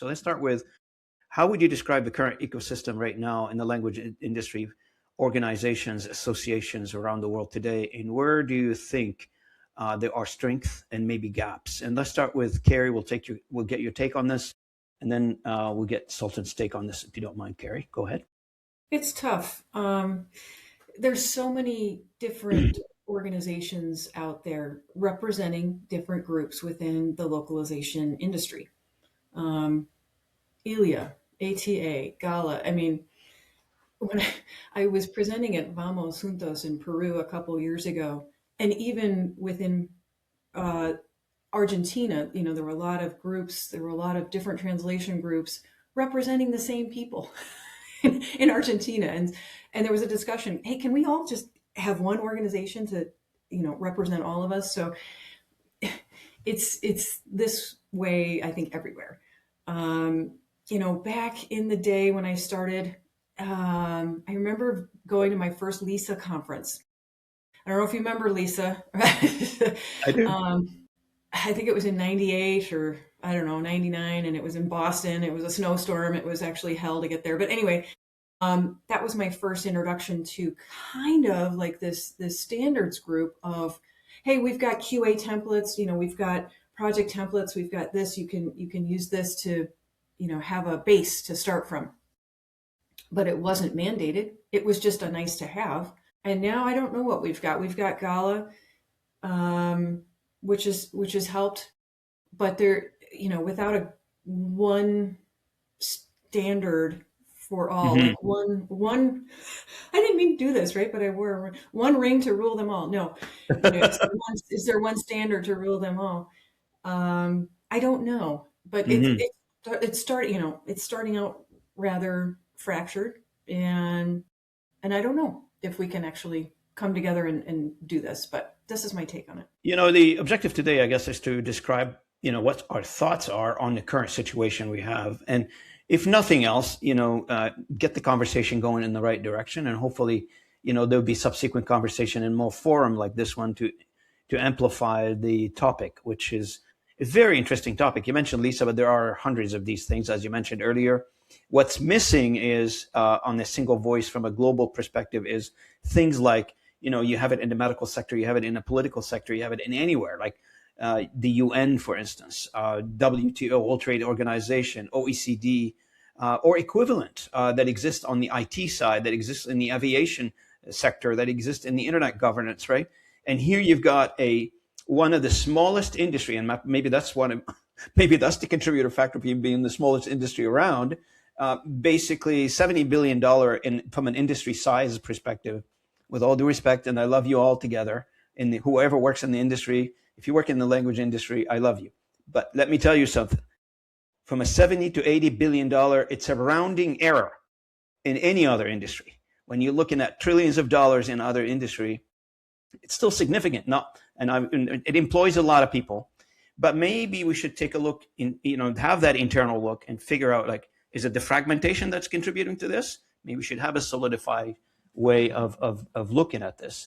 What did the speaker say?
So let's start with, how would you describe the current ecosystem right now in the language industry, organizations, associations around the world today, and where do you think there are strengths and maybe gaps? And let's start with Carrie. We'll get your take on this, and then we'll get Sultan's take on this, if you don't mind. Carrie, go ahead. It's tough. There's so many different organizations out there representing different groups within the localization industry. Um, ILIA, ATA, GALA. I mean, when I was presenting at Vamos Juntos in Peru a couple years ago, and even within uh, Argentina, there were a lot of groups, there were a lot of different translation groups representing the same people in Argentina. And there was a discussion, hey, can we all just have one organization to, represent all of us? So it's this way, I think, everywhere. Back in the day when I started, I remember going to my first LISA conference. I don't know if you remember LISA. I do. I think it was in 98 or I don't know, 99, and it was in Boston. It was a snowstorm. It was actually hell to get there. But anyway, that was my first introduction to kind of like this standards group of, hey, we've got QA templates, we've got project templates, we've got this, you can use this to, have a base to start from. But it wasn't mandated. It was just a nice to have. And now I don't know what we've got. We've got GALA, which has helped, but there, without a one standard for all, like one. I didn't mean to do this, right? But I wore one ring to rule them all. No, is there one standard to rule them all? I don't know, but it's starting out rather fractured, and I don't know if we can actually come together and do this, but this is my take on it. The objective today, I guess, is to describe, what our thoughts are on the current situation we have. And if nothing else, get the conversation going in the right direction. And hopefully, there'll be subsequent conversation in more forum like this one to amplify the topic, which is a very interesting topic. You mentioned LISA, but there are hundreds of these things, as you mentioned earlier. What's missing is, on the single voice from a global perspective, is things like, you have it in the medical sector, you have it in the political sector, you have it in anywhere, like the UN, for instance, WTO, World Trade Organization, OECD, or equivalent that exists on the IT side, that exists in the aviation sector, that exists in the internet governance, right? And here you've got one of the smallest industry, and maybe that's the contributor factor of being the smallest industry around. Basically, $70 billion from an industry size perspective. With all due respect, and I love you all together, and whoever works in the industry, if you work in the language industry, I love you. But let me tell you something. From a $70 to $80 billion, it's a rounding error in any other industry. When you're looking at trillions of dollars in other industry, it's still significant. It employs a lot of people, but maybe we should take a look have that internal look and figure out, like, is it the fragmentation that's contributing to this? Maybe we should have a solidified way of looking at this.